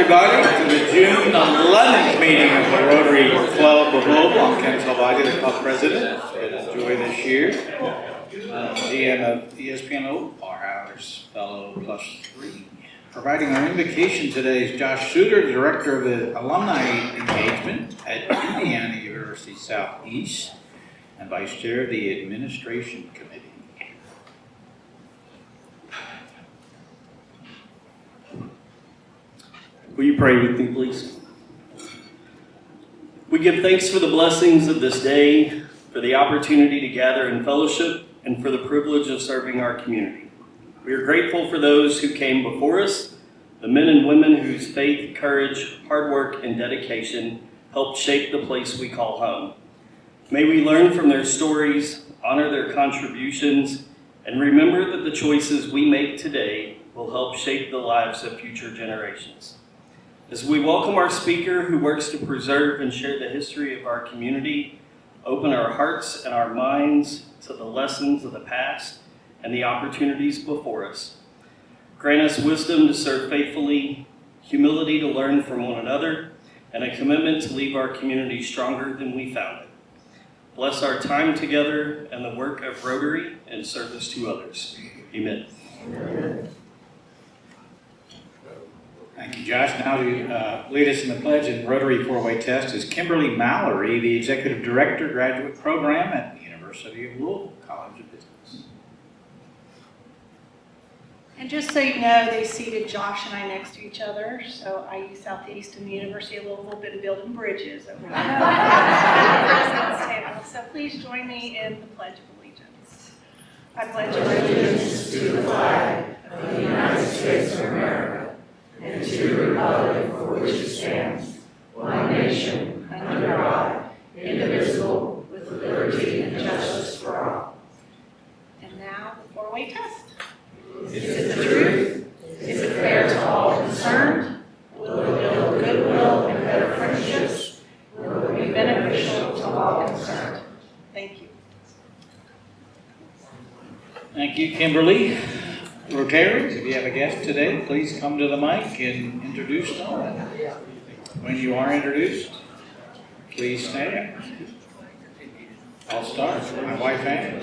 everybody, to the June 11th meeting of the Rotary Club of Louisville. I'm Ken Salvati, the club president. It's been a joy this year. GM of ESPN Louisville, Powerhouse Fellow +3. Providing our invocation today is Josh Suter, Director of the Alumni Engagement at Indiana University Southeast and Vice Chair of the Administration Committee. Will you pray with me, please? We give thanks for the blessings of this day, for the opportunity to gather in fellowship, and for the privilege of serving our community. We are grateful for those who came before us, the men and women whose faith, courage, hard work, and dedication helped shape the place we call home. May we learn from their stories, honor their contributions, and remember that the choices we make today will help shape the lives of future generations. As we welcome our speaker who works to preserve and share the history of our community, open our hearts and our minds to the lessons of the past and the opportunities before us. Grant us wisdom to serve faithfully, humility to learn from one another, and a commitment to leave our community stronger than we found it. Bless our time together and the work of Rotary and service to others. Amen. Amen. Thank you, Josh. Now to lead us in the pledge and Rotary four-way test is Kimberly Mallory, the Executive Director, Graduate Program at the University of Louisville College of Business. And just so you know, they seated Josh and I next to each other. So IU Southeast and the University of Louisville, been building bridges over there. So please join me in the Pledge of Allegiance. I pledge allegiance to the flag of the United States of America and to the republic for which it stands, one nation, under God, indivisible, with liberty and justice for all. And now, the four-way test. Is it the truth? Is it fair to all concerned? Will it build goodwill and better friendships? Will it be beneficial to all concerned? Thank you. Thank you, Kimberly. Rotaries, if you have a guest today, please come to the mic and introduce them. When you are introduced, please stand. I'll start. My wife and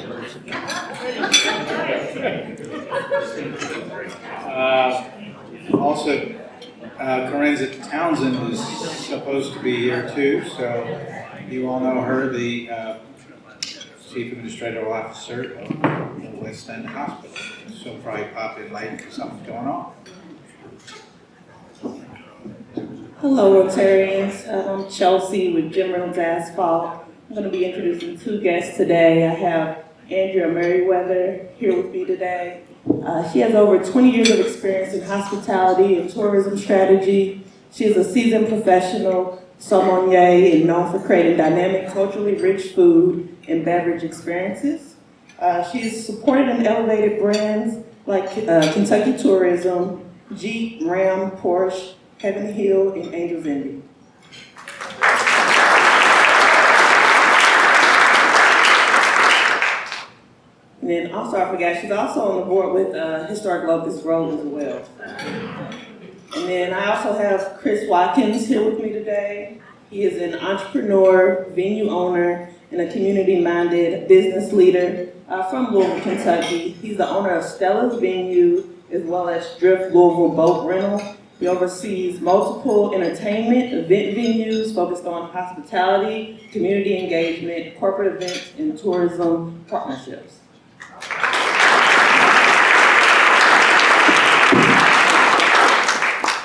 also, Corinza Townsend is supposed to be here too, so you all know her, the Chief Administrative Officer of the West End Hospital. She'll probably pop in late because something's going on. Hello, Rotarians. I'm Chelsea with Jim Reynolds Asphalt. I'm going to be introducing two guests today. I have Andrea Merriweather here with me today. She has over 20 years of experience in hospitality and tourism strategy. She is a seasoned professional sommelier and known for creating dynamic, culturally rich food and beverage experiences. She's supported and elevated brands like Kentucky Tourism, Jeep, Ram, Porsche, Heaven Hill, and Angels Envy. And then also, I forgot, she's also on the board with Historic Locust Road as well. And then I also have Chris Watkins here with me today. He is an entrepreneur, venue owner, and a community-minded business leader from Louisville, Kentucky. He's the owner of Stella's Venue, as well as Drift Louisville Boat Rental. He oversees multiple entertainment event venues focused on hospitality, community engagement, corporate events, and tourism partnerships.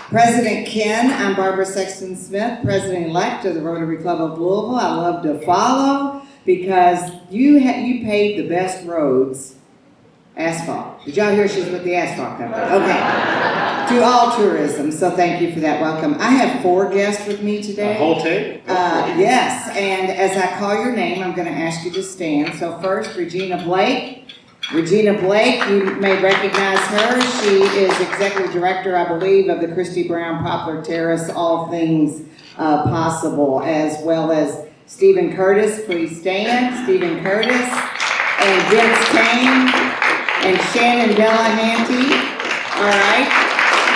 President Ken, I'm Barbara Sexton Smith, President-elect of the Rotary Club of Louisville. I love to follow because you paved the best roads, asphalt. Did y'all hear she's with the asphalt company? Okay. To all tourism, so thank you for that welcome. I have 4 guests with me today. The whole tape? Yes, and as I call your name, I'm going to ask you to stand. So first, Regina Blake. Regina Blake, you may recognize her. She is Executive Director, I believe, of the Christy Brown Poplar Terrace All Things Possible, as well as Stephen Curtis. Please stand. Stephen Curtis, and Vince Kane, and Shannon Delahanty. All right.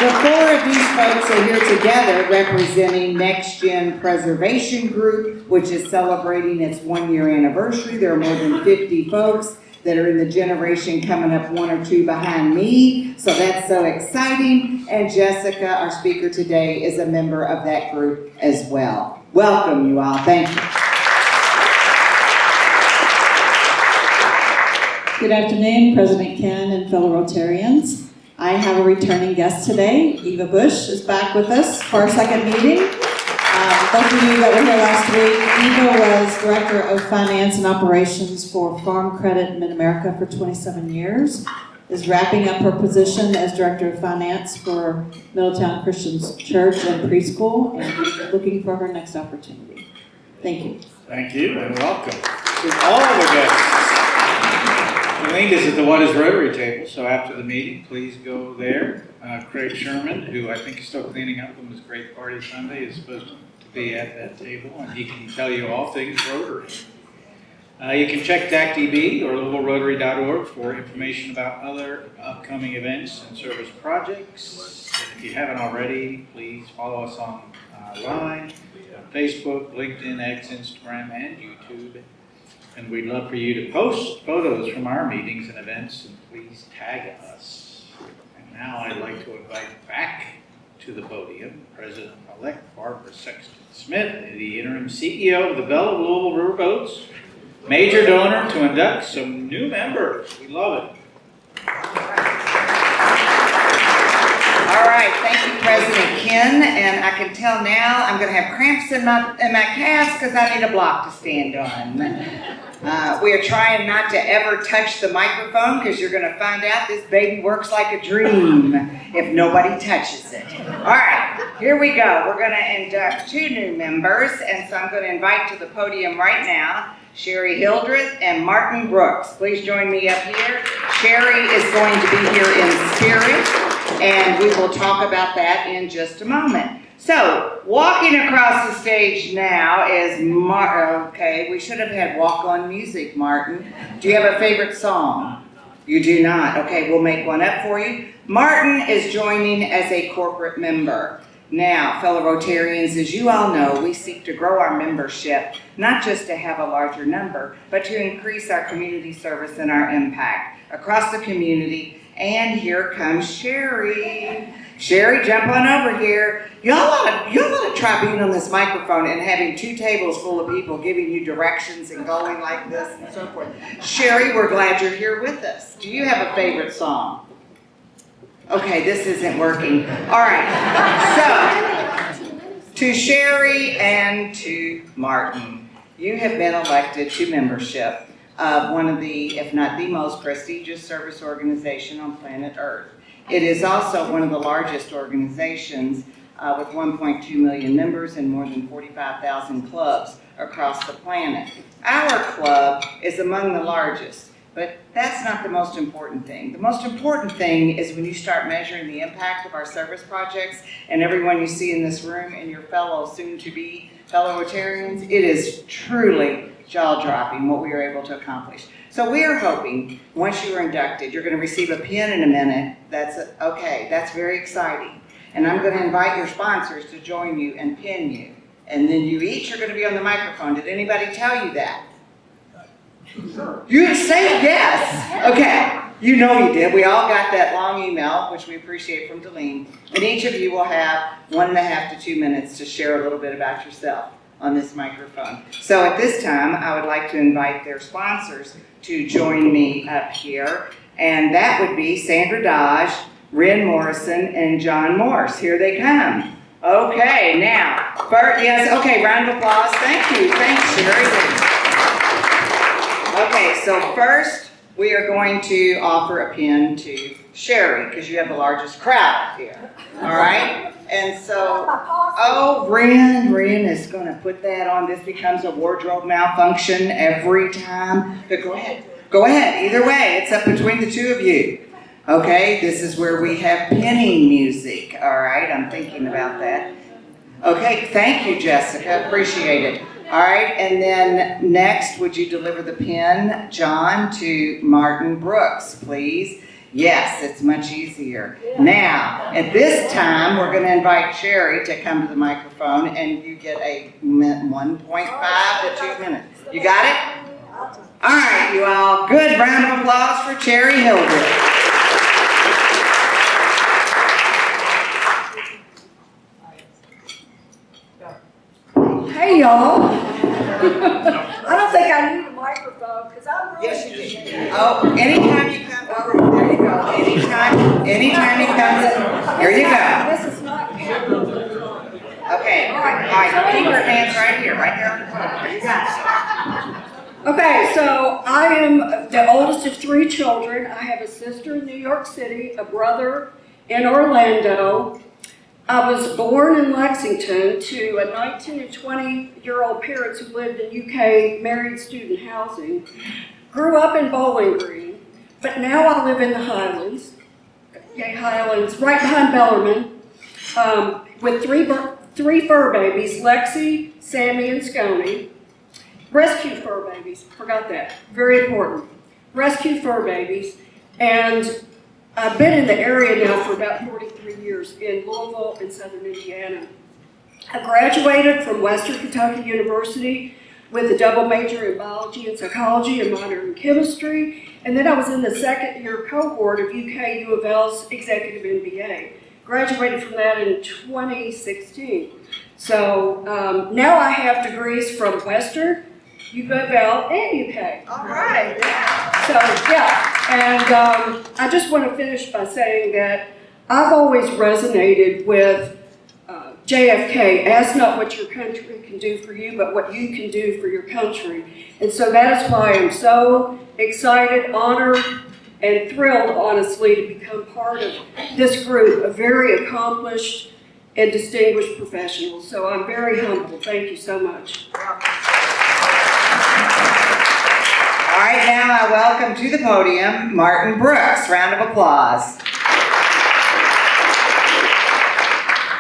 The four of these folks are here together representing Next Gen Preservation Group, which is celebrating its 1-year anniversary. There are more than 50 folks that are in the generation coming up 1 or 2 behind me. So that's so exciting. And Jessica, our speaker today, is a member of that group as well. Welcome, you all. Thank you. Good afternoon, President Ken and fellow Rotarians. I have a returning guest today. Eva Bush is back with us for our second meeting. Those of you that were here last week, Eva was Director of Finance and Operations for Farm Credit Mid-America for 27 years, is wrapping up her position as Director of Finance for Middletown Christian Church and Preschool, and looking for her next opportunity. Thank you. Thank you and welcome to all the guests. Joined us at the What is Rotary table, so after the meeting, please go there. Craig Sherman, who I think is still cleaning up from his great party Sunday, is supposed to be at that table, and he can tell you all things Rotary. You can check DACDB or littlerotary.org for information about other upcoming events and service projects. If you haven't already, please follow us online, Facebook, LinkedIn, X, Instagram, and YouTube. And we'd love for you to post photos from our meetings and events, and please tag us. And now I'd like to invite back to the podium President-elect Barbara Sexton Smith, the interim CEO of the Belle of Louisville Riverboats, major donor to induct some new members. We love it. All right, thank you, President Ken. And I can tell now I'm going to have cramps in my calves because I need a block to stand on. We are trying not to ever touch the microphone because you're going to find out this baby works like a dream if nobody touches it. All right, here we go. We're going to induct 2 new members, and so I'm going to invite to the podium right now Sherry Hildreth and Martin Brooks. Please join me up here. Sherry is going to be here in spirit, and we will talk about that in just a moment. So, walking across the stage now is okay, we should have had walk-on music, Martin. Do you have a favorite song? You do not. Okay, we'll make one up for you. Martin is joining as a corporate member. Now, fellow Rotarians, as you all know, we seek to grow our membership, not just to have a larger number, but to increase our community service and our impact across the community. And here comes Sherry. Sherry, jump on over here. Y'all ought to try being on this microphone and having 2 tables full of people giving you directions and going like this and so forth. Sherry, we're glad you're here with us. Do you have a favorite song? Okay, this isn't working. All right, so to Sherry and to Martin, you have been elected to membership of one of the, if not the most prestigious service organization on planet Earth. It is also one of the largest organizations with 1.2 million members and more than 45,000 clubs across the planet. Our club is among the largest, but that's not the most important thing. The most important thing is when you start measuring the impact of our service projects and everyone you see in this room and your fellow soon-to-be fellow Rotarians, it is truly jaw-dropping what we were able to accomplish. So we are hoping, once you are inducted, you're going to receive a pin in a minute. That's very exciting. And I'm going to invite your sponsors to join you and pin you. And then you each are going to be on the microphone. Did anybody tell you that? Sure. You say yes. Okay. You know you did. We all got that long email, which we appreciate from Delene. And each of you will have 1.5 to 2 minutes to share a little bit about yourself on this microphone. So at this time, I would like to invite their sponsors to join me up here. And that would be Sandra Dodge, Ren Morrison, and John Morse. Here they come. Okay, now, first, yes, okay, round of applause. Thank you. Thanks, Sherry. Okay, so first, we are going to offer a pin to Sherry, because you have the largest crowd here. All right? And so, oh, Ren is going to put that on. This becomes a wardrobe malfunction every time. But go ahead. Go ahead. Either way, it's up between the 2 of you. Okay, this is where we have pinning music. All right, I'm thinking about that. Okay, thank you, Jessica. Appreciate it. All right, and then next, would you deliver the pin, John, to Martin Brooks, please? Yes, it's much easier. Now, at this time, we're going to invite Sherry to come to the microphone, and you get a 1.5 to 2 minutes. You got it? All right, you all. Good round of applause for Cherry Hildreth. Hey, y'all. I don't think I need a microphone, because I'm really. Yes, you do. Oh, anytime you come over, there you go. Anytime you come, here you go. This is not camera. Okay, all right, keep your hands right here, right there on the phone. You got it. Okay, so I am the oldest of 3 children. I have a sister in New York City, a brother in Orlando. I was born in Lexington to a 19 and 20-year-old parents who lived in UK married student housing. Grew up in Bowling Green, but now I live in the Highlands. Yay, Highlands, right behind Bellarmine, with three fur babies, Lexi, Sammy, and Scony. Rescue fur babies, forgot that, very important. Rescue fur babies, and I've been in the area now for about 43 years in Louisville and Southern Indiana. I graduated from Western Kentucky University with a double major in biology and psychology and minor in chemistry, and then I was in the second year cohort of UK U of L's executive MBA. Graduated from that in 2016. So now I have degrees from Western, U of L, and UK. All right. So yeah, and I just want to finish by saying that I've always resonated with JFK, ask not what your country can do for you, but what you can do for your country. And so that is why I'm so excited, honored, and thrilled, honestly, to become part of this group of very accomplished and distinguished professionals. So I'm very humble. Thank you so much. All right, now I welcome to the podium Martin Brooks. Round of applause.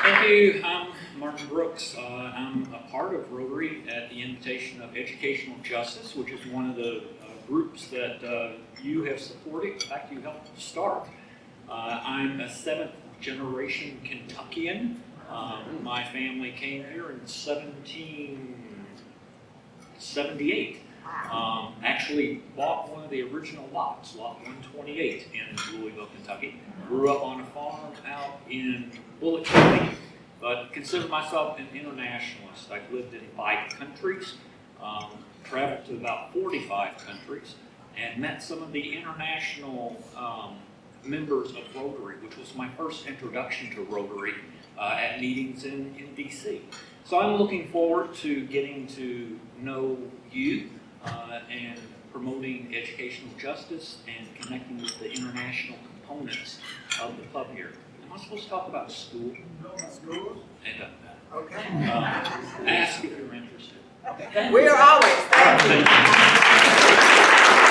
Thank you. I'm Martin Brooks. I'm a part of Rotary at the invitation of Educational Justice, which is one of the groups that you have supported. In fact, you helped start. I'm a 7th generation Kentuckian. My family came here in 1778. Actually bought one of the original lots, lot 128 in Louisville, Kentucky. Grew up on a farm out in Bullitt County, but consider myself an internationalist. I've lived in 5 countries, traveled to about 45 countries, and met some of the international members of Rotary, which was my first introduction to Rotary at meetings in DC. So I'm looking forward to getting to know you and promoting educational justice and connecting with the international components of the club here. Am I supposed to talk about school? School? It doesn't matter. Okay. Ask if you're interested. Okay. We're always. Thank you.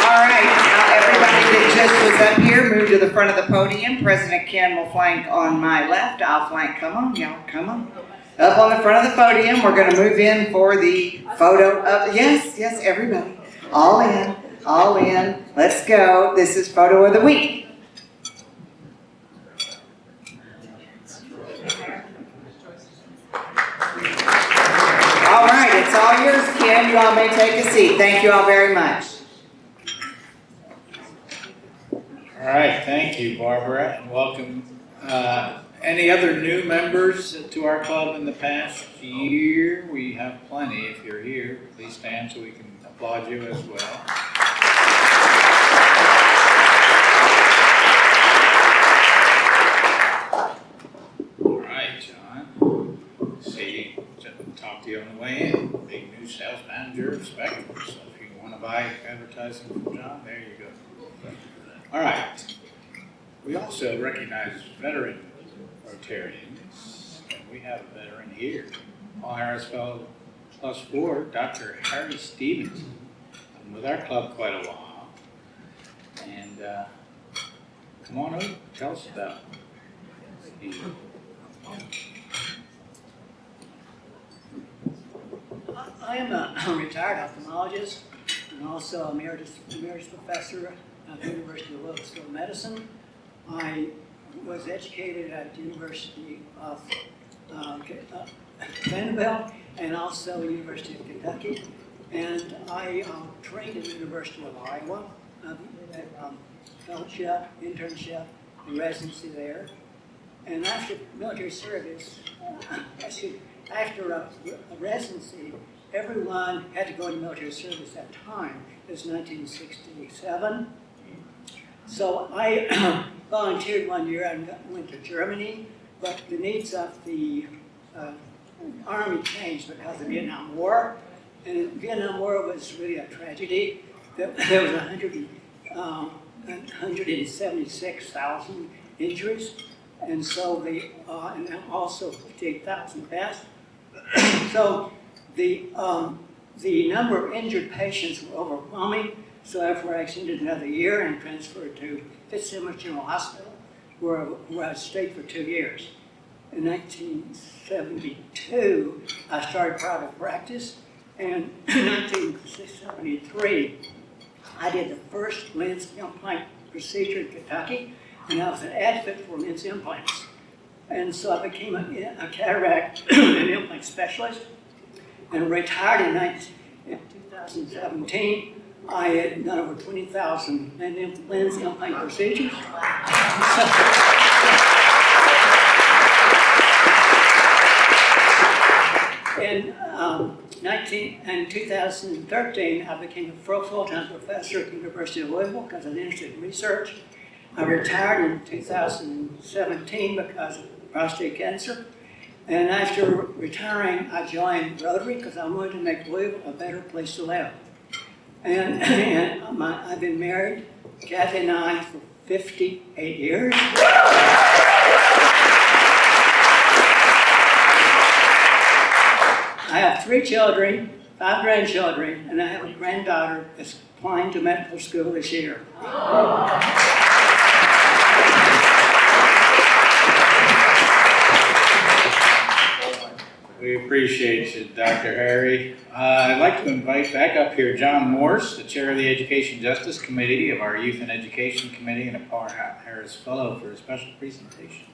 All right, now everybody that just was up here, move to the front of the podium. President Ken will flank on my left. I'll flank. Come on, y'all. Come on. Up on the front of the podium, we're going to move in for the photo of, yes, everybody. All in, all in. Let's go. This is photo of the week. All right, it's all yours, Ken. You all may take a seat. Thank you all very much. All right, thank you, Barbara, and welcome. Any other new members to our club in the past year? We have plenty. If you're here, please stand so we can applaud you as well. All right, John. See, talk to you on the way in. Big new sales manager of Spectrum. So if you want to buy advertising from John, there you go. All right. We also recognize veteran Rotarians, and we have a veteran here. Paul Harris Fellow +4, Dr. Harry Stevenson. Been with our club quite a while. And come on over, tell us about you. I am a retired ophthalmologist and also emeritus professor at the University of Louisville School of Medicine. I was educated at the University of Vanderbilt and also University of Kentucky. And I trained at the University of Iowa, at fellowship, internship, and residency there. And after military service, after a residency, everyone had to go into military service at that time. It was 1967. So I volunteered one year and went to Germany, but the needs of the Army changed because of the Vietnam War. And the Vietnam War was really a tragedy. There was 176,000 injuries, and so and also 58,000 deaths. So the number of injured patients were overwhelming. So therefore, I extended another year and transferred to Fitzsimmons General Hospital, where I stayed for 2 years. In 1972, I started private practice, and in 1973, I did the first lens implant procedure in Kentucky, and I was an advocate for lens implants. And so I became a cataract and implant specialist, and retired in 2017. I had done over 20,000 lens implant procedures. In 2013, I became a full-time professor at the University of Louisville because I was interested in research. I retired in 2017 because of prostate cancer. And after retiring, I joined Rotary because I wanted to make Louisville a better place to live. And I've been married, Kathy and I, for 58 years. I have 3 children, 5 grandchildren, and I have a granddaughter that's applying to medical school this year. We appreciate you, Dr. Harry. I'd like to invite back up here John Morse, the Chair of the Education Justice Committee of our Youth and Education Committee and a Paul Harris Fellow for a special presentation.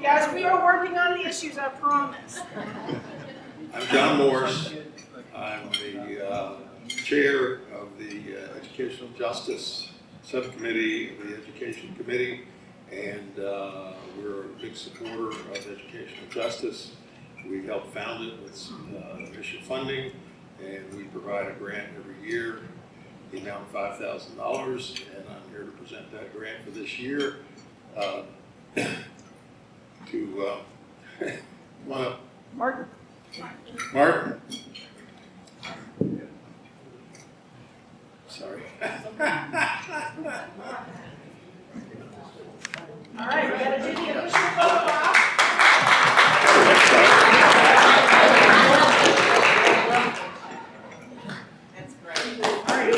Guys, we are working on the issues, I promise. I'm John Morse. I'm the chair of the Educational Justice Subcommittee of the Education Committee, and we're a big supporter of educational justice. We help found it with some initial funding, and we provide a grant every year, the amount of $5,000, and I'm here to present that grant for this year. Come on up. Martin. Martin. Sorry. All right, we gotta do the initial photograph. That's great. All right.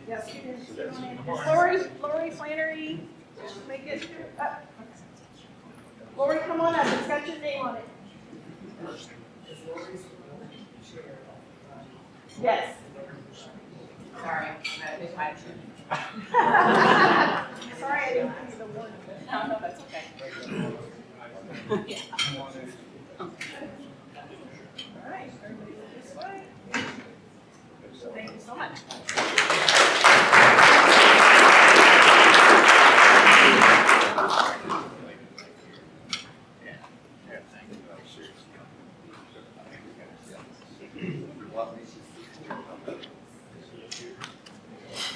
Yes, you did. Lori Flannery, make it up. Lori, come on up. It's got your name on it. Yes. Sorry, it's my Sorry, I didn't give you the one. No, that's okay. All right, everybody go this way. Thank you so much.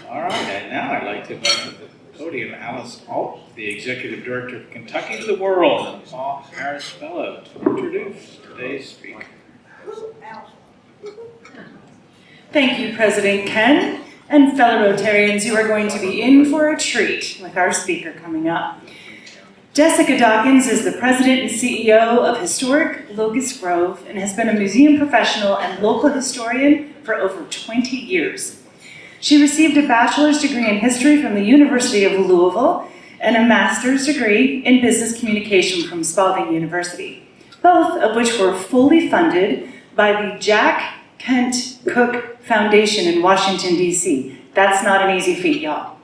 All right, and now I'd like to invite to the podium Alice Alt, the Executive Director of Kentucky to the World, and Paul Harris Fellow to introduce today's speaker. Thank you, President Ken, and fellow Rotarians. You are going to be in for a treat with our speaker coming up. Jessica Dawkins is the president and CEO of Historic Locust Grove and has been a museum professional and local historian for over 20 years. She received a bachelor's degree in history from the University of Louisville and a master's degree in business communication from Spalding University, both of which were fully funded by the Jack Kent Cooke Foundation in Washington, D.C. That's not an easy feat, y'all.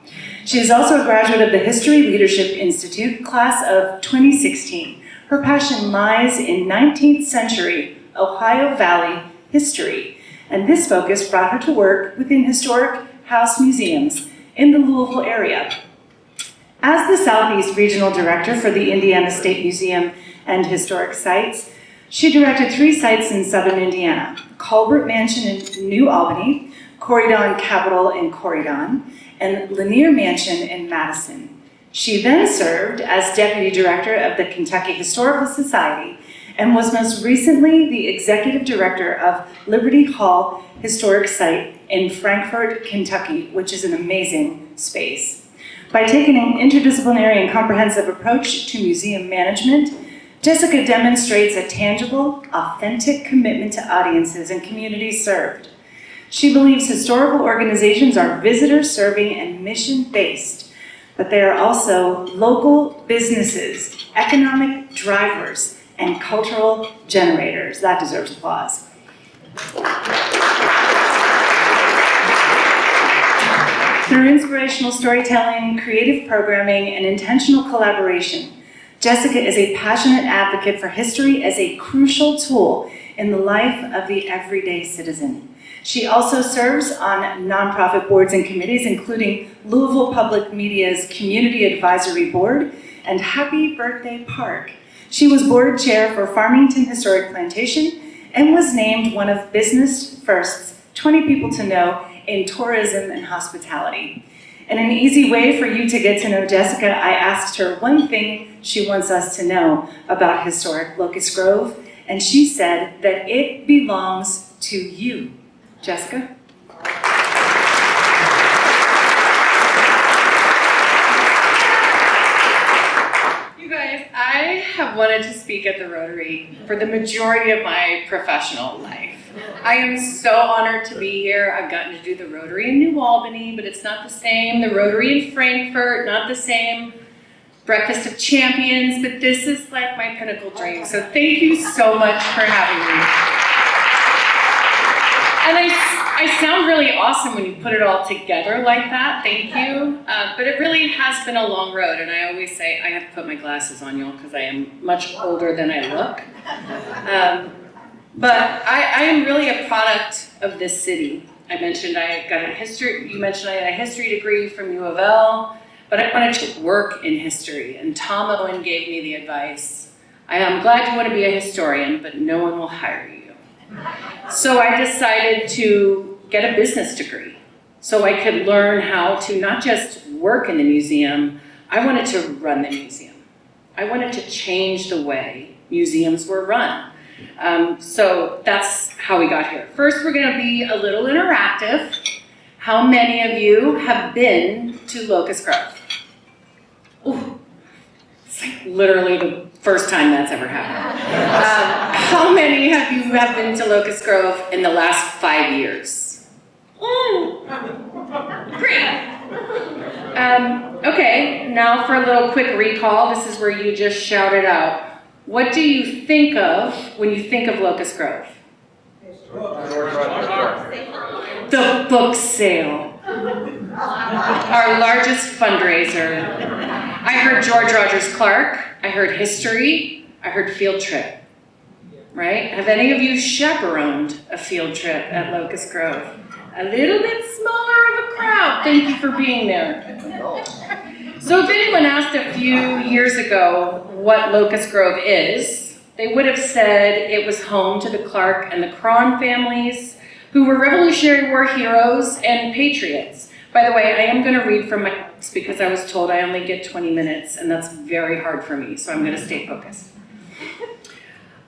She is also a graduate of the History Leadership Institute, class of 2016. Her passion lies in 19th century Ohio Valley history, and this focus brought her to work within historic house museums in the Louisville area. As the Southeast Regional Director for the Indiana State Museum and Historic Sites, she directed 3 sites in southern Indiana: Colbert Mansion in New Albany, Corydon Capitol in Corydon, and Lanier Mansion in Madison. She then served as Deputy Director of the Kentucky Historical Society and was most recently the Executive Director of Liberty Hall Historic Site in Frankfort, Kentucky, which is an amazing space. By taking an interdisciplinary and comprehensive approach to museum management, Jessica demonstrates a tangible, authentic commitment to audiences and communities served. She believes historical organizations are visitor-serving and mission-based, but they are also local businesses, economic drivers, and cultural generators. That deserves applause. Through inspirational storytelling, creative programming, and intentional collaboration, Jessica is a passionate advocate for history as a crucial tool in the life of the everyday citizen. She also serves on nonprofit boards and committees, including Louisville Public Media's Community Advisory Board and Happy Birthday Park. She was board chair for Farmington Historic Plantation and was named one of Business First's 20 People to Know in Tourism and Hospitality. In an easy way for you to get to know Jessica, I asked her one thing she wants us to know about historic Locust Grove, and she said that it belongs to you. Jessica? You guys, I have wanted to speak at the Rotary for the majority of my professional life. I am so honored to be here. I've gotten to do the Rotary in New Albany, but it's not the same. The Rotary in Frankfort, not the same. Breakfast of Champions, but this is like my pinnacle dream. So thank you so much for having me. And I sound really awesome when you put it all together like that, thank you. But it really has been a long road, and I always say I have to put my glasses on, y'all, because I am much older than I look. But I am really a product of this city. I mentioned I got a history, you mentioned I had a history degree from U of L, but I wanted to work in history, and Tom Owen gave me the advice. I am glad you want to be a historian, but no one will hire you. So I decided to get a business degree so I could learn how to not just work in the museum, I wanted to run the museum. I wanted to change the way museums were run. So that's how we got here. First, we're going to be a little interactive. How many of you have been to Locust Grove? Ooh, it's like literally the first time that's ever happened. How many of you have been to Locust Grove in the last 5 years? Great. Okay, now for a little quick recall. This is where you just shout it out. What do you think of when you think of Locust Grove? The book sale. Our largest fundraiser. I heard George Rogers Clark. I heard history. I heard field trip. Right? Have any of you chaperoned a field trip at Locust Grove? A little bit smaller of a crowd. Thank you for being there. So if anyone asked a few years ago what Locust Grove is, they would have said it was home to the Clark and the Cron families, who were Revolutionary War heroes and patriots. By the way, I am going to read from my notes because I was told I only get 20 minutes, and that's very hard for me, so I'm going to stay focused.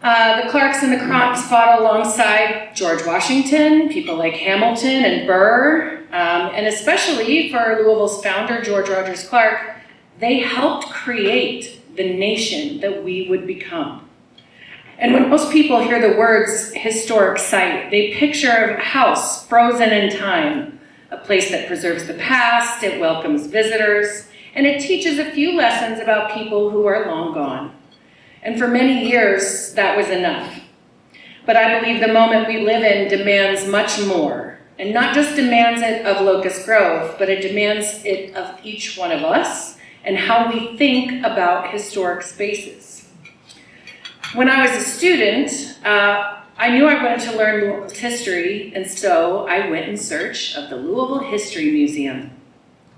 The Clarks and the Crons fought alongside George Washington, people like Hamilton and Burr, and especially for Louisville's founder, George Rogers Clark, they helped create the nation that we would become. And when most people hear the words historic site, they picture a house frozen in time, a place that preserves the past, it welcomes visitors, and it teaches a few lessons about people who are long gone. And for many years, that was enough. But I believe the moment we live in demands much more, and not just demands it of Locust Grove, but it demands it of each one of us and how we think about historic spaces. When I was a student, I knew I wanted to learn Louisville's history, and so I went in search of the Louisville History Museum.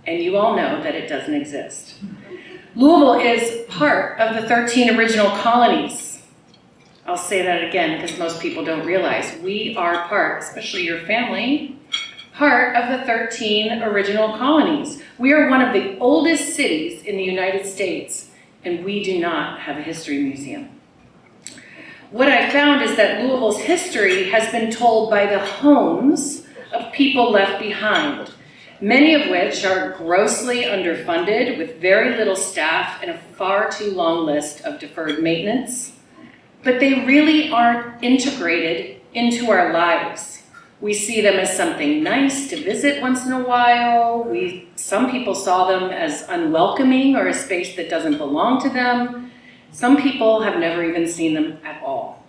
And you all know that it doesn't exist. Louisville is part of the 13 original colonies. I'll say that again because most people don't realize. We are part, especially your family, part of the 13 original colonies. We are one of the oldest cities in the United States, and we do not have a history museum. What I found is that Louisville's history has been told by the homes of people left behind, many of which are grossly underfunded with very little staff and a far too long list of deferred maintenance. But they really aren't integrated into our lives. We see them as something nice to visit once in a while. Some people saw them as unwelcoming or a space that doesn't belong to them. Some people have never even seen them at all.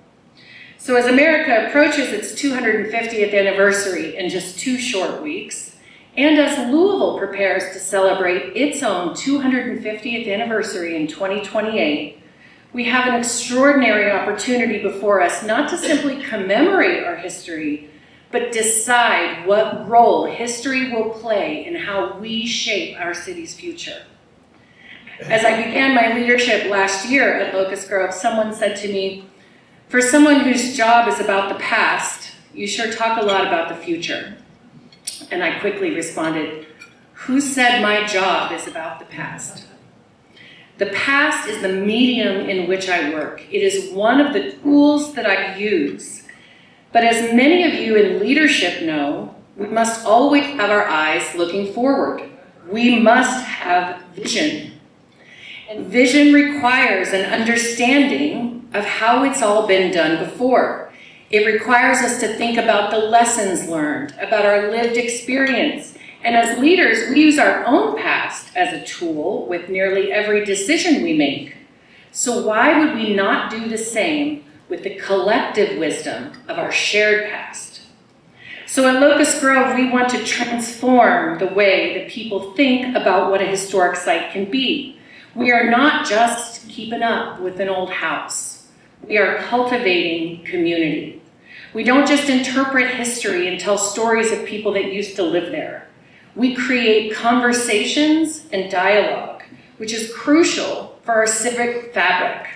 So as America approaches its 250th anniversary in just 2 short weeks, and as Louisville prepares to celebrate its own 250th anniversary in 2028, we have an extraordinary opportunity before us not to simply commemorate our history, but decide what role history will play in how we shape our city's future. As I began my leadership last year at Locust Grove, someone said to me, "For someone whose job is about the past, you sure talk a lot about the future." And I quickly responded, "Who said my job is about the past?" The past is the medium in which I work. It is one of the tools that I use. But as many of you in leadership know, we must always have our eyes looking forward. We must have vision. And vision requires an understanding of how it's all been done before. It requires us to think about the lessons learned, about our lived experience. And as leaders, we use our own past as a tool with nearly every decision we make. So why would we not do the same with the collective wisdom of our shared past? So at Locust Grove, we want to transform the way that people think about what a historic site can be. We are not just keeping up with an old house. We are cultivating community. We don't just interpret history and tell stories of people that used to live there. We create conversations and dialogue, which is crucial for our civic fabric.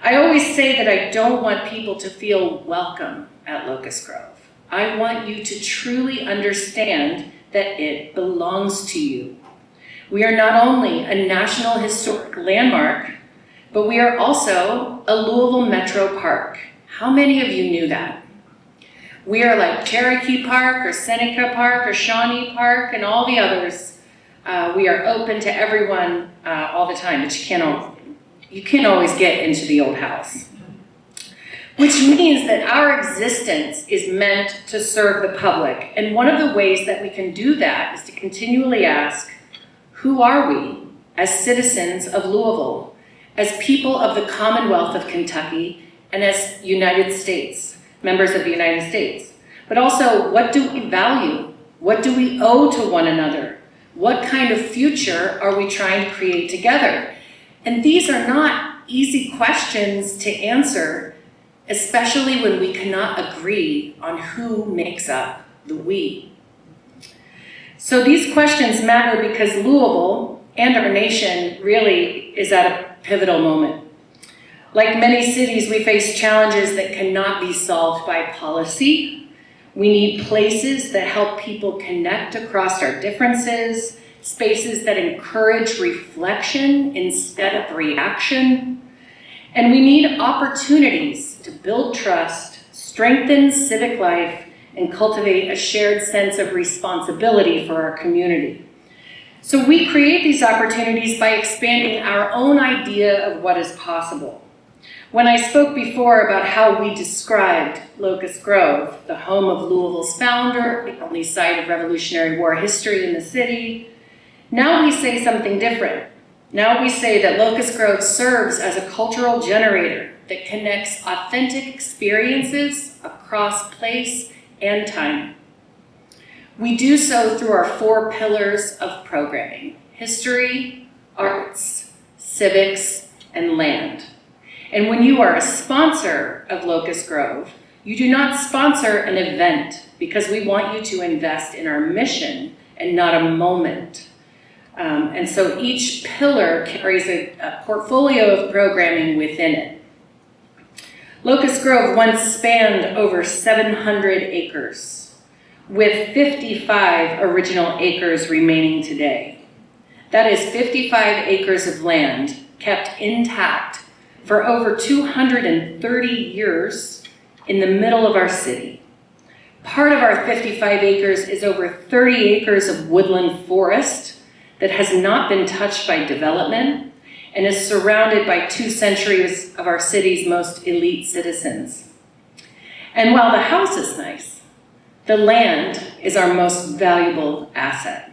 I always say that I don't want people to feel welcome at Locust Grove. I want you to truly understand that it belongs to you. We are not only a National Historic Landmark, but we are also a Louisville Metro Park. How many of you knew that? We are like Cherokee Park or Seneca Park or Shawnee Park and all the others. We are open to everyone all the time, but you can't always get into the old house. Which means that our existence is meant to serve the public. And one of the ways that we can do that is to continually ask, who are we as citizens of Louisville, as people of the Commonwealth of Kentucky, and as United States, members of the United States? But also, what do we value? What do we owe to one another? What kind of future are we trying to create together? And these are not easy questions to answer, especially when we cannot agree on who makes up the we. So these questions matter because Louisville and our nation really is at a pivotal moment. Like many cities, we face challenges that cannot be solved by policy. We need places that help people connect across our differences, spaces that encourage reflection instead of reaction. And we need opportunities to build trust, strengthen civic life, and cultivate a shared sense of responsibility for our community. So we create these opportunities by expanding our own idea of what is possible. When I spoke before about how we described Locust Grove, the home of Louisville's founder, the only site of Revolutionary War history in the city, now we say something different. Now we say that Locust Grove serves as a cultural generator that connects authentic experiences across place and time. We do so through our 4 pillars of programming: history, arts, civics, and land. And when you are a sponsor of Locust Grove, you do not sponsor an event because we want you to invest in our mission and not a moment. And so each pillar carries a portfolio of programming within it. Locust Grove once spanned over 700 acres, with 55 original acres remaining today. That is 55 acres of land kept intact for over 230 years in the middle of our city. Part of our 55 acres is over 30 acres of woodland forest that has not been touched by development and is surrounded by 2 centuries of our city's most elite citizens. And while the house is nice, the land is our most valuable asset.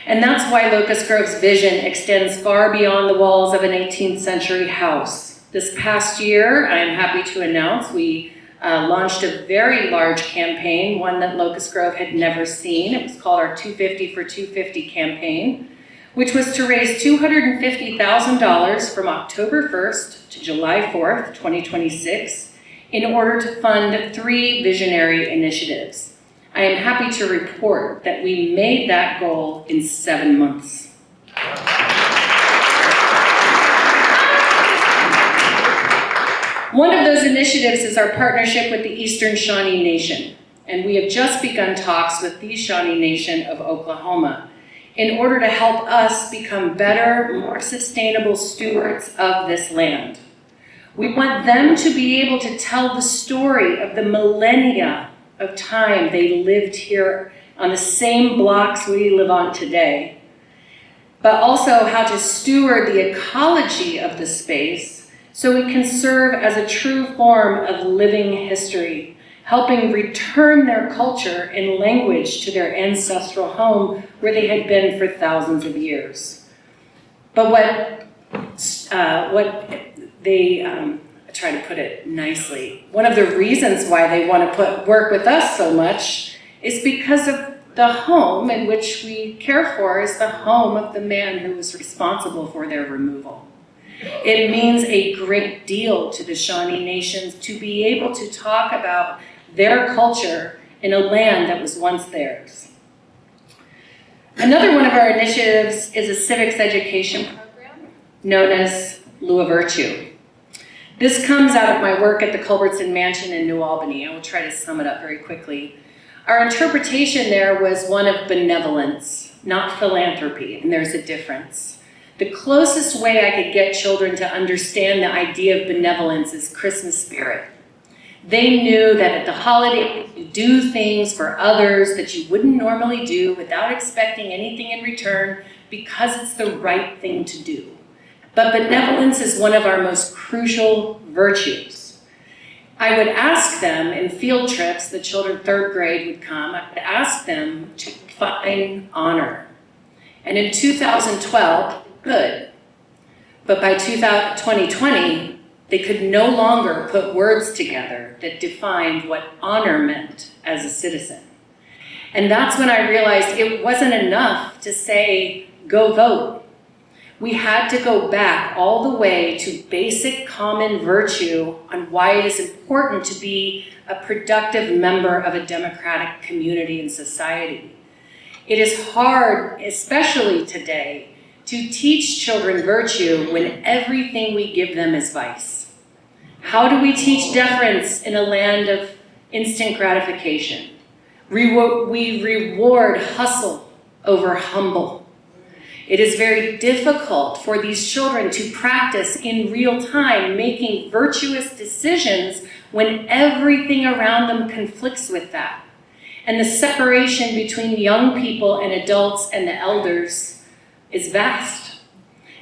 And that's why Locust Grove's vision extends far beyond the walls of an 18th century house. This past year, I am happy to announce, we launched a very large campaign, one that Locust Grove had never seen. It was called our 250 for 250 campaign, which was to raise $250,000 from October 1st to July 4th, 2026, in order to fund 3 visionary initiatives. I am happy to report that we made that goal in 7 months. One of those initiatives is our partnership with the Eastern Shawnee Nation, and we have just begun talks with the Shawnee Nation of Oklahoma in order to help us become better, more sustainable stewards of this land. We want them to be able to tell the story of the millennia of time they lived here on the same blocks we live on today, but also how to steward the ecology of the space so it can serve as a true form of living history, helping return their culture and language to their ancestral home where they had been for thousands of years. But what they, I try to put it nicely, one of the reasons why they want to work with us so much is because of the home in which we care for is the home of the man who was responsible for their removal. It means a great deal to the Shawnee Nations to be able to talk about their culture in a land that was once theirs. Another one of our initiatives is a civics education program known as Lua Virtue. This comes out of my work at the Culbertson Mansion in New Albany. I will try to sum it up very quickly. Our interpretation there was one of benevolence, not philanthropy, and there's a difference. The closest way I could get children to understand the idea of benevolence is Christmas spirit. They knew that at the holiday, you do things for others that you wouldn't normally do without expecting anything in return because it's the right thing to do. But benevolence is one of our most crucial virtues. I would ask them in field trips, the children 3rd grade would come, I would ask them to find honor. And in 2012, good. But by 2020, they could no longer put words together that defined what honor meant as a citizen. And that's when I realized it wasn't enough to say, go vote. We had to go back all the way to basic common virtue on why it is important to be a productive member of a democratic community and society. It is hard, especially today, to teach children virtue when everything we give them is vice. How do we teach deference in a land of instant gratification? We reward hustle over humble. It is very difficult for these children to practice in real time making virtuous decisions when everything around them conflicts with that. And the separation between young people and adults and the elders is vast.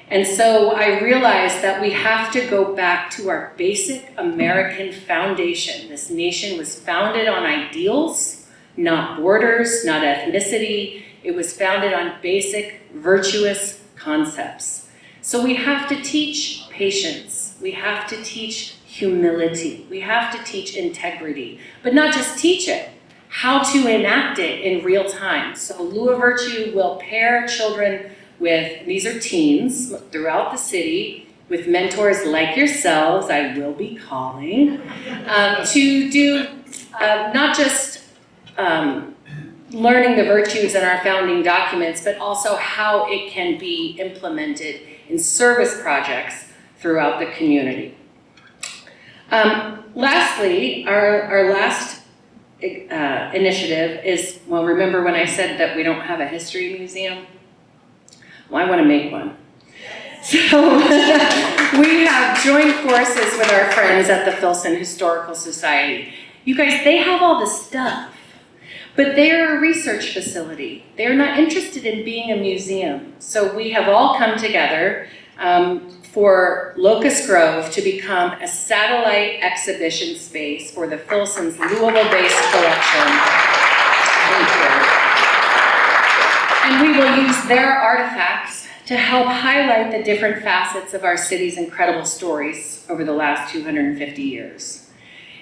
And so I realized that we have to go back to our basic American foundation. This nation was founded on ideals, not borders, not ethnicity. It was founded on basic virtuous concepts. So we have to teach patience. We have to teach humility. We have to teach integrity, but not just teach it, how to enact it in real time. So Lua Virtue will pair children with, these are teens throughout the city, with mentors like yourselves, I will be calling, to do not just learning the virtues in our founding documents, but also how it can be implemented in service projects throughout the community. Lastly, our last initiative is, well, remember when I said that we don't have a history museum? Well, I want to make one. So we have joined forces with our friends at the Filson Historical Society. You guys, they have all the stuff, but they're a research facility. They're not interested in being a museum. So we have all come together for Locust Grove to become a satellite exhibition space for the Filson's Louisville-based collection. Thank you. And we will use their artifacts to help highlight the different facets of our city's incredible stories over the last 250 years.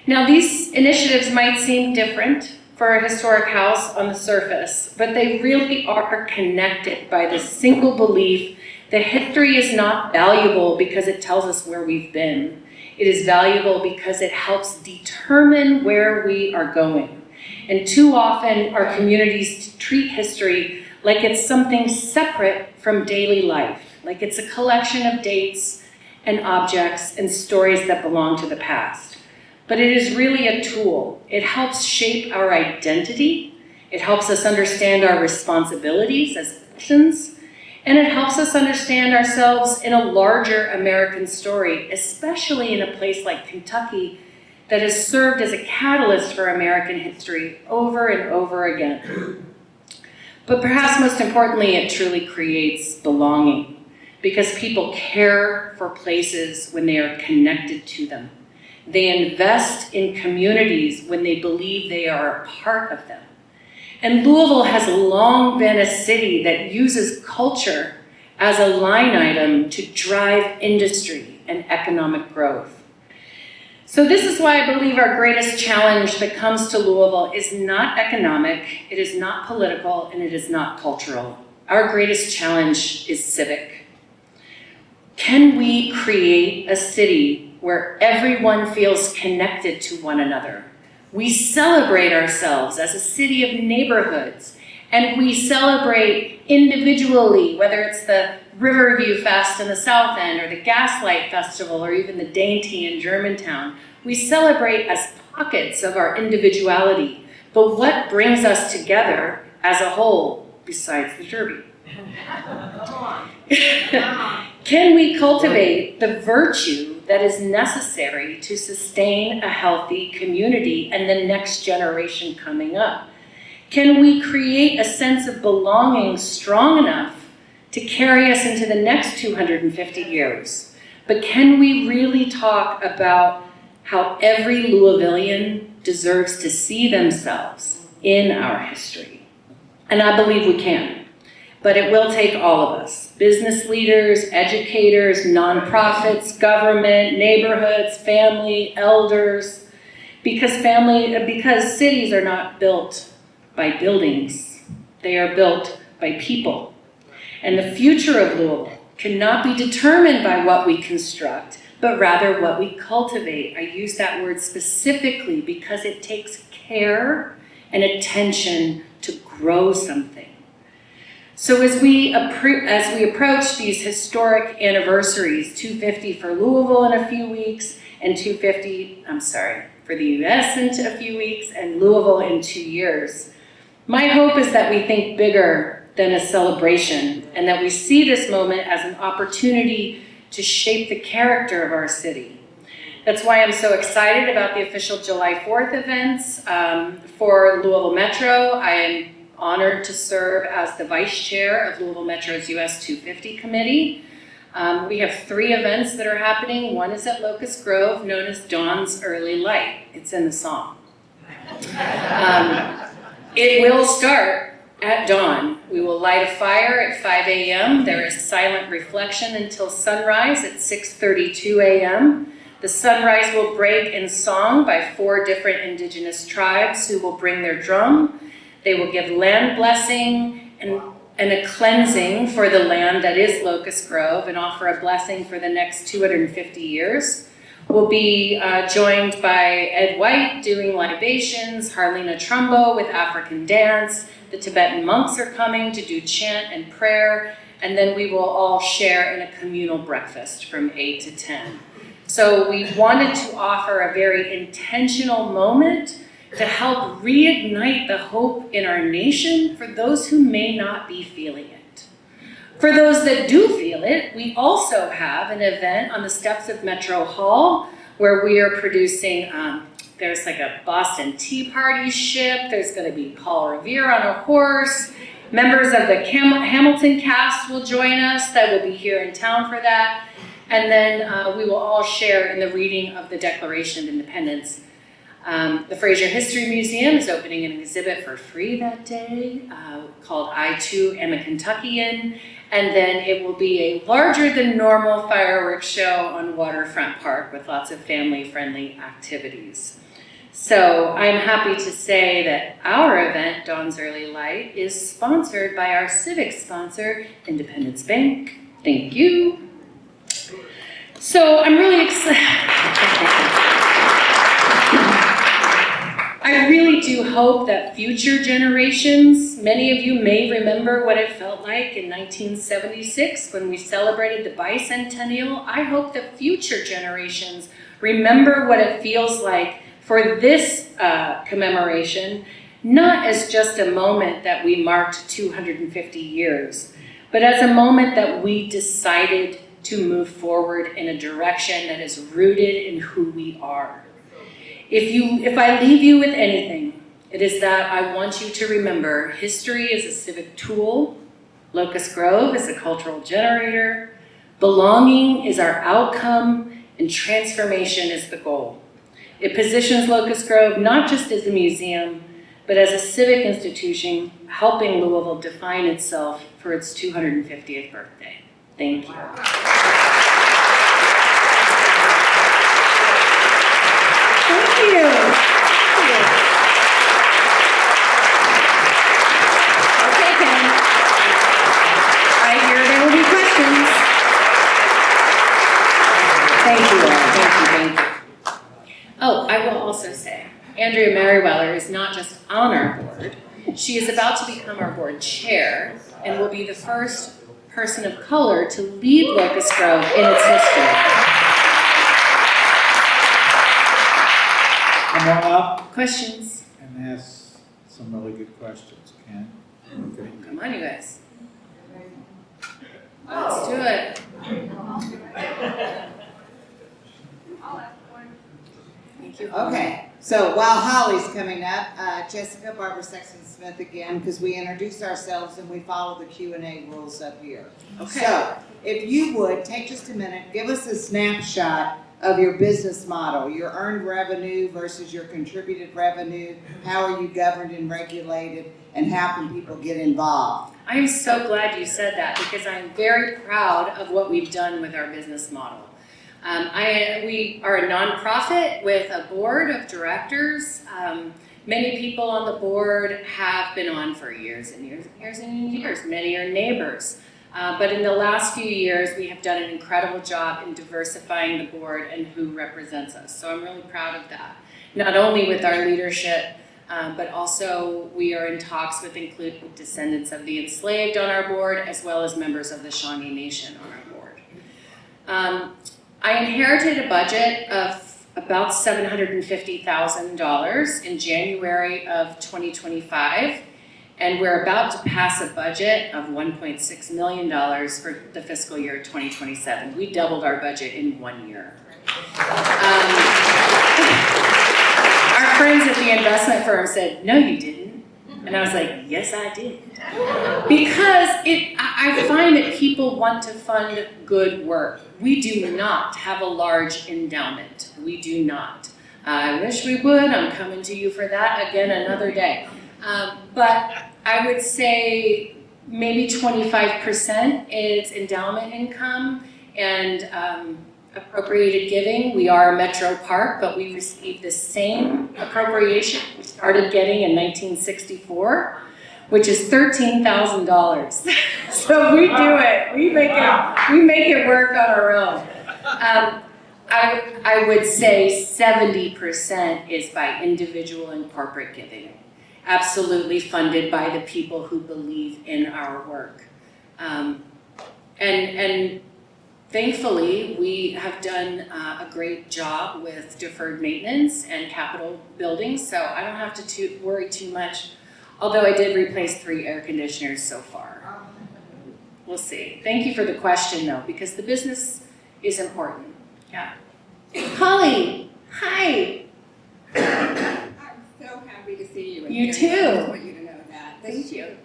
Now, these initiatives might seem different for a historic house on the surface, but they really are connected by the single belief that history is not valuable because it tells us where we've been. It is valuable because it helps determine where we are going. And too often, our communities treat history like it's something separate from daily life, like it's a collection of dates and objects and stories that belong to the past. But it is really a tool. It helps shape our identity. It helps us understand our responsibilities as citizens. And it helps us understand ourselves in a larger American story, especially in a place like Kentucky that has served as a catalyst for American history over and over again. But perhaps most importantly, it truly creates belonging because people care for places when they are connected to them. They invest in communities when they believe they are a part of them. And Louisville has long been a city that uses culture as a line item to drive industry and economic growth. So this is why I believe our greatest challenge that comes to Louisville is not economic, it is not political, and it is not cultural. Our greatest challenge is civic. Can we create a city where everyone feels connected to one another? We celebrate ourselves as a city of neighborhoods, and we celebrate individually, whether it's the Riverview Fest in the South End, or the Gaslight Festival, or even the Dainty in Germantown. We celebrate as pockets of our individuality, but what brings us together as a whole, besides the Derby? Can we cultivate the virtue that is necessary to sustain a healthy community and the next generation coming up? Can we create a sense of belonging strong enough to carry us into the next 250 years? But can we really talk about how every Louisvillian deserves to see themselves in our history? And I believe we can. But it will take all of us, business leaders, educators, nonprofits, government, neighborhoods, family, elders, because cities are not built by buildings. They are built by people. And the future of Louisville cannot be determined by what we construct, but rather what we cultivate. I use that word specifically because it takes care and attention to grow something. So as we approach these historic anniversaries, 250 for Louisville in a few weeks, and for the US in a few weeks, and Louisville in 2 years, my hope is that we think bigger than a celebration, and that we see this moment as an opportunity to shape the character of our city. That's why I'm so excited about the official July 4th events. For Louisville Metro, I am honored to serve as the vice chair of Louisville Metro's US 250 committee. We have 3 events that are happening. One is at Locust Grove, known as Dawn's Early Light. It's in the song. It will start at dawn. We will light a fire at 5 a.m. There is silent reflection until sunrise at 6:32 a.m. The sunrise will break in song by 4 different indigenous tribes who will bring their drum. They will give land blessing and a cleansing for the land that is Locust Grove and offer a blessing for the next 250 years. We'll be joined by Ed White doing libations, Harlena Trumbo with African dance. The Tibetan monks are coming to do chant and prayer, and then we will all share in a communal breakfast from 8 to 10. So we wanted to offer a very intentional moment to help reignite the hope in our nation for those who may not be feeling it. For those that do feel it, we also have an event on the steps of Metro Hall where we are producing, there's like a Boston Tea Party ship, there's gonna be Paul Revere on a horse, members of the Hamilton cast will join us that will be here in town for that. And then we will all share in the reading of the Declaration of Independence. The Fraser History Museum is opening an exhibit for free that day called I Too Am a Kentuckian. And then it will be a larger than normal fireworks show on Waterfront Park with lots of family-friendly activities. So I'm happy to say that our event, Dawn's Early Light, is sponsored by our civic sponsor, Independence Bank. Thank you. So I'm really excited. I really do hope that future generations, many of you may remember what it felt like in 1976 when we celebrated the bicentennial. I hope that future generations remember what it feels like for this commemoration, not as just a moment that we marked 250 years, but as a moment that we decided to move forward in a direction that is rooted in who we are. If I leave you with anything, it is that I want you to remember history is a civic tool, Locust Grove is a cultural generator, belonging is our outcome, and transformation is the goal. It positions Locust Grove not just as a museum, but as a civic institution, helping Louisville define itself for its 250th birthday. Thank you. Thank you. Okay, Ken. I hear there will be questions. Thank you all, thank you. Oh, I will also say, Andrea Merriweather is not just on our board, she is about to become our board chair and will be the first person of color to lead Locust Grove in its history. Come on up Questions? and ask some really good questions, Ken. Okay. Come on, you guys. Let's do it. Thank you. Okay, so while Holly's coming up, Jessica, Barbara Sexton Smith again, because we introduce ourselves and we follow the Q&A rules up here. Okay. So, if you would, take just a minute, give us a snapshot of your business model, your earned revenue versus your contributed revenue, how are you governed and regulated, and how can people get involved? I am so glad you said that because I'm very proud of what we've done with our business model. We are a nonprofit with a board of directors. Many people on the board have been on for years and years and years and years. Many are neighbors. But in the last few years, we have done an incredible job in diversifying the board and who represents us. So I'm really proud of that. Not only with our leadership, but also we are in talks with including descendants of the enslaved on our board, as well as members of the Shawnee Nation on our board. I inherited a budget of about $750,000 in January of 2025. And we're about to pass a budget of $1.6 million for the fiscal year 2027. We doubled our budget in 1 year. Our friends at the investment firm said, no, you didn't. And I was like, yes, I did. Because I find that people want to fund good work. We do not have a large endowment. We do not. I wish we would. I'm coming to you for that again another day. But I would say maybe 25% is endowment income and appropriated giving. We are a metro park, but we received the same appropriation we started getting in 1964, which is $13,000. So we do it. We make it work on our own. I would say 70% is by individual and corporate giving. Absolutely funded by the people who believe in our work. And thankfully, we have done a great job with deferred maintenance and capital building, so I don't have to worry too much, although I did replace 3 air conditioners so far. We'll see. Thank you for the question, though, because the business is important. Yeah. Holly, hi. I'm so happy to see you. You I too. just want you to know that. Thank you.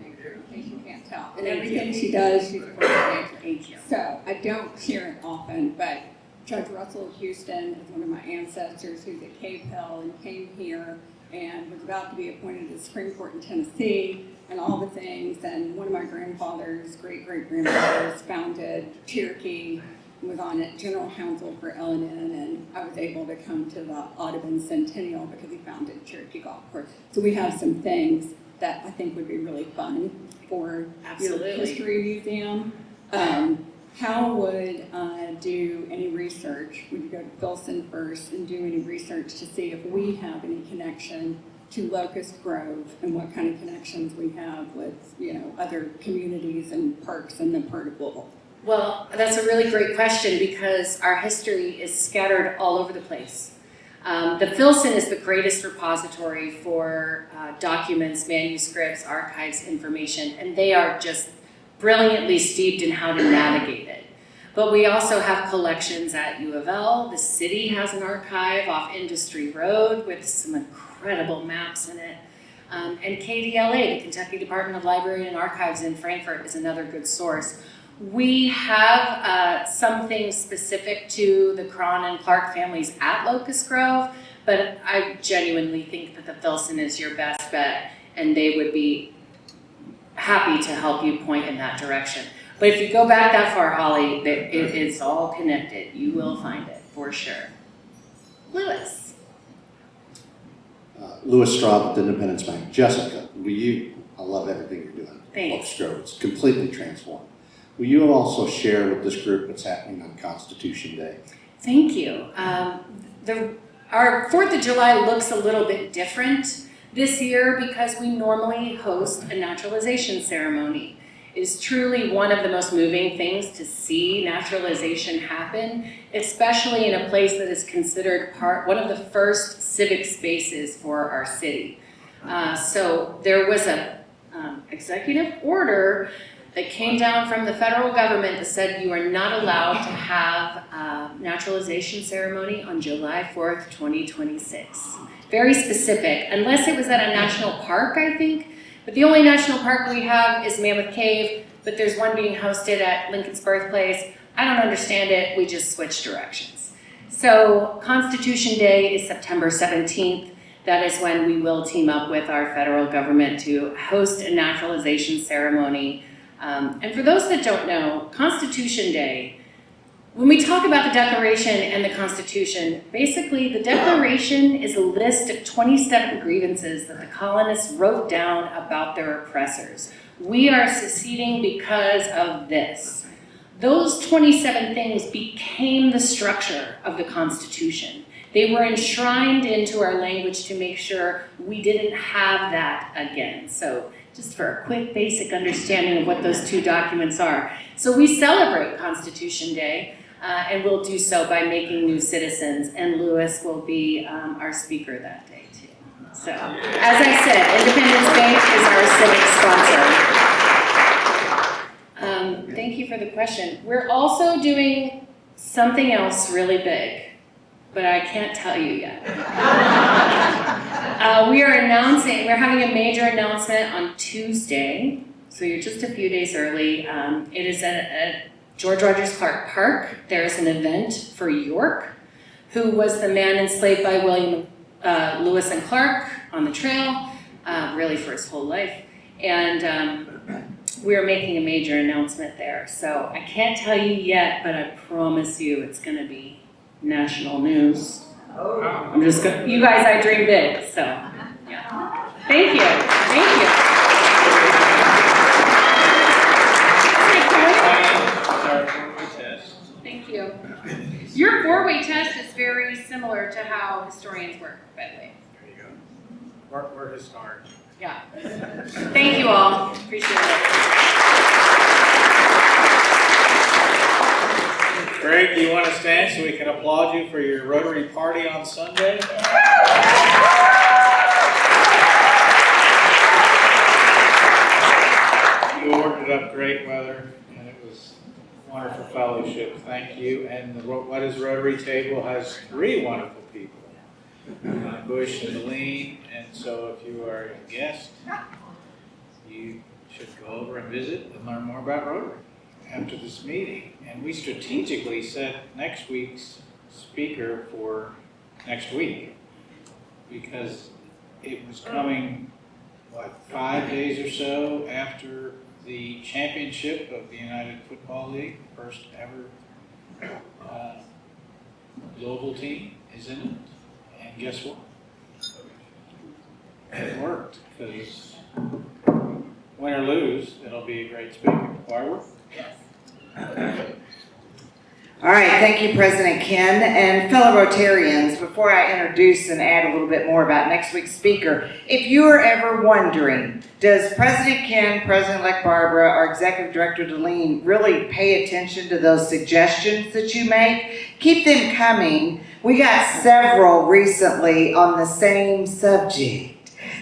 In case you can't tell. And Thank everything you. she does, she's a coordinator. Thank you. So I don't hear it often, but Judge Russell Houston is one of my ancestors who's at Cave Hill and came here and was about to be appointed to the Supreme Court in Tennessee and all the things. And one of my grandfathers, great-great-grandfathers, founded Cherokee, was on it, general counsel for L&N, and I was able to come to the Audubon Centennial because he founded Cherokee Golf Course. So we have some things that I think would be really fun for Absolutely. your history museum. How would do any research? Would you go to Filson first and do any research to see if we have any connection to Locust Grove and what kind of connections we have with, other communities and parks in the part of Louisville? Well, that's a really great question because our history is scattered all over the place. The Filson is the greatest repository for documents, manuscripts, archives, information, and they are just brilliantly steeped in how to navigate it. But we also have collections at U of L. The city has an archive off Industry Road with some incredible maps in it. And KDLA, the Kentucky Department of Library and Archives in Frankfort, is another good source. We have some things specific to the Cron and Clark families at Locust Grove, but I genuinely think that the Filson is your best bet, and they would be happy to help you point in that direction. But if you go back that far, Holly, it's all connected. You will find it, for sure. Lewis. Lewis Straub with Independence Bank. Jessica, I love everything you're doing. Thanks. Locust Grove, it's completely transformed. Will you also share with this group what's happening on Constitution Day? Thank you. Our 4th of July looks a little bit different this year because we normally host a naturalization ceremony. It is truly one of the most moving things to see naturalization happen, especially in a place that is considered one of the first civic spaces for our city. So there was an executive order that came down from the federal government that said you are not allowed to have a naturalization ceremony on July 4th, 2026. Very specific, unless it was at a national park, I think. But the only national park we have is Mammoth Cave, but there's one being hosted at Lincoln's birthplace. I don't understand it, we just switched directions. So Constitution Day is September 17th. That is when we will team up with our federal government to host a naturalization ceremony. And for those that don't know, Constitution Day, when we talk about the Declaration and the Constitution, basically the Declaration is a list of 27 grievances that the colonists wrote down about their oppressors. We are seceding because of this. Those 27 things became the structure of the Constitution. They were enshrined into our language to make sure we didn't have that again. So just for a quick basic understanding of what those two documents are. So we celebrate Constitution Day, and we'll do so by making new citizens, and Lewis will be our speaker that day too. So, as I said, Independence Bank is our civic sponsor. Thank you for the question. We're also doing something else really big, but I can't tell you yet. We're having a major announcement on Tuesday, so you're just a few days early. It is at George Rogers Clark Park. There's an event for York, who was the man enslaved by William Lewis and Clark on the trail, really for his whole life. And we are making a major announcement there. So I can't tell you yet, but I promise you it's going to be national news. I'm just going. You guys, I dream big. So yeah. Thank you. Thank you. Thank you. Your four-way test is very similar to how historians work, by the way. There you go. We're historic. Yeah. Thank you all. Appreciate it. Greg, do you want to stand so we can applaud you for your Rotary party on Sunday? You ordered up great weather, and it was wonderful fellowship. Thank you. And the What is Rotary table has 3 wonderful people. Bush and Deline, and so if you are a guest, you should go over and visit and learn more about Rotary after this meeting. And we strategically set next week's speaker for next week because it was coming, 5 days or so after the championship of the United Football League, first ever global team is in it. And guess what? It worked, because win or lose, it'll be a great speaker. Barbara? Yes. All right, thank you, President Ken. And fellow Rotarians, before I introduce and add a little bit more about next week's speaker, if you are ever wondering, does President Ken, President-elect Barbara, or Executive Director Deline really pay attention to those suggestions that you make? Keep them coming. We got several recently on the same subject.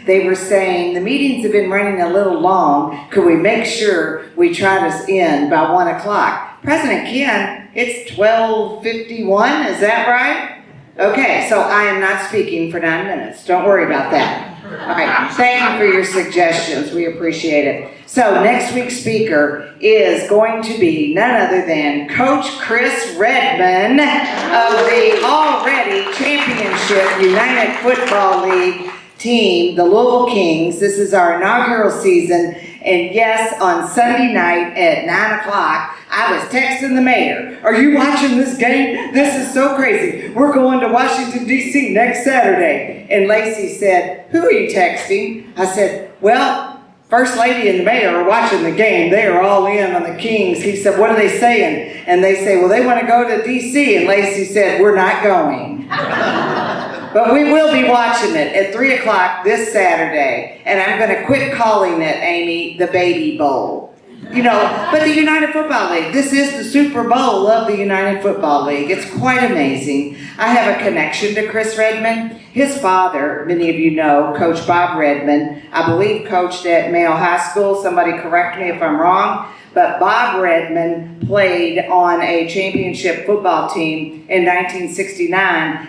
They were saying, the meetings have been running a little long. Could we make sure we try to end by 1 o'clock? President Ken, it's 12:51, is that right? Okay, so I am not speaking for 9 minutes. Don't worry about that. All right, thank you for your suggestions. We appreciate it. So next week's speaker is going to be none other than Coach Chris Redman of the already championship United Football League team, the Louisville Kings. This is our inaugural season. And yes, on Sunday night at 9 o'clock, I was texting the mayor, are you watching this game? This is so crazy. We're going to Washington, D.C. next Saturday. And Lacey said, who are you texting? I said, well, First Lady and the mayor are watching the game. They are all in on the Kings. He said, what are they saying? And they say, well, they want to go to D.C. And Lacey said, we're not going. But we will be watching it at 3 o'clock this Saturday. And I'm going to quit calling it, Amy, the Baby Bowl. You know, but the United Football League, this is the Super Bowl of the United Football League. It's quite amazing. I have a connection to Chris Redman. His father, many of you know, Coach Bob Redman, I believe coached at Mayo High School. Somebody correct me if I'm wrong. But Bob Redman played on a championship football team in 1969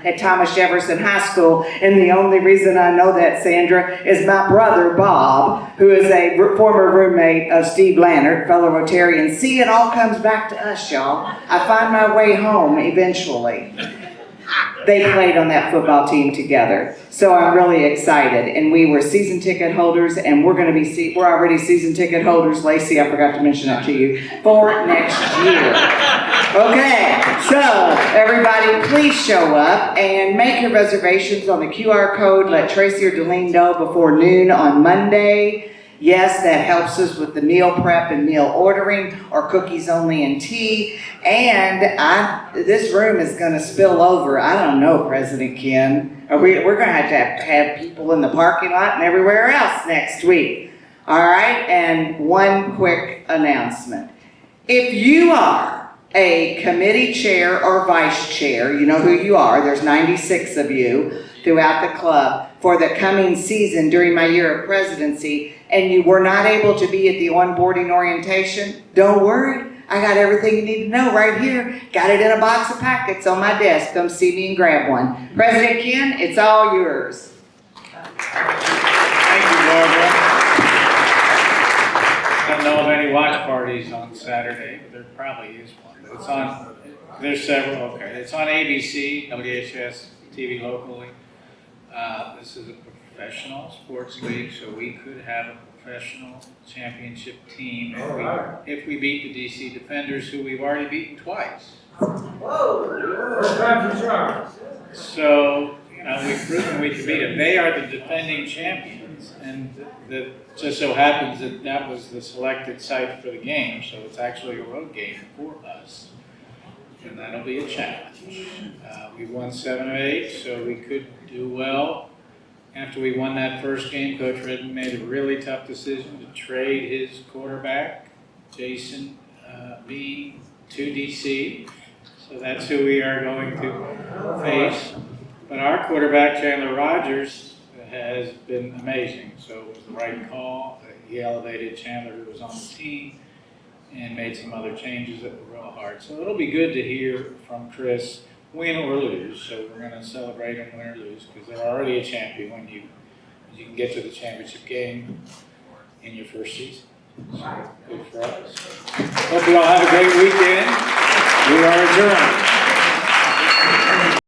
at Thomas Jefferson High School. And the only reason I know that, Sandra, is my brother, Bob, who is a former roommate of Steve Lannert, fellow Rotarian. See, it all comes back to us, y'all. I find my way home eventually. They played on that football team together. So I'm really excited. And we were season ticket holders, and we're already season ticket holders, Lacey, I forgot to mention that to you, for next year. Okay, so everybody please show up and make your reservations on the QR code. Let Tracy or Deline know before noon on Monday. Yes, that helps us with the meal prep and meal ordering, or cookies only and tea. And this room is going to spill over. I don't know, President Ken. We're going to have people in the parking lot and everywhere else next week. All right, and one quick announcement. If you are a committee chair or vice chair, you know who you are. There's 96 of you throughout the club for the coming season during my year of presidency, and you were not able to be at the onboarding orientation, don't worry. I got everything you need to know right here. Got it in a box of packets on my desk. Come see me and grab one. President Ken, it's all yours. Thank you, Barbara. I don't know of any watch parties on Saturday, but there probably is one. But it's on, there's several, okay. It's on ABC, WHS TV locally. This is a professional sports league, so we could have a professional championship team if we beat the DC Defenders, who we've already beaten twice. So, we've proven we can beat them. They are the defending champions, and it just so happens that that was the selected site for the game, so it's actually a road game for us, and that'll be a challenge. We won 7 of 8, so we could do well. After we won that first game, Coach Redden made a really tough decision to trade his quarterback, Jason Bean, to DC. So that's who we are going to face. But our quarterback, Chandler Rogers, has been amazing. So it was the right call. He elevated Chandler, who was on the team, and made some other changes that were real hard. So it'll be good to hear from Chris, win or lose. So we're going to celebrate them win or lose, because they're already a champion when you can get to the championship game in your first season. So good for us. Hope you all have a great weekend. We are adjourned.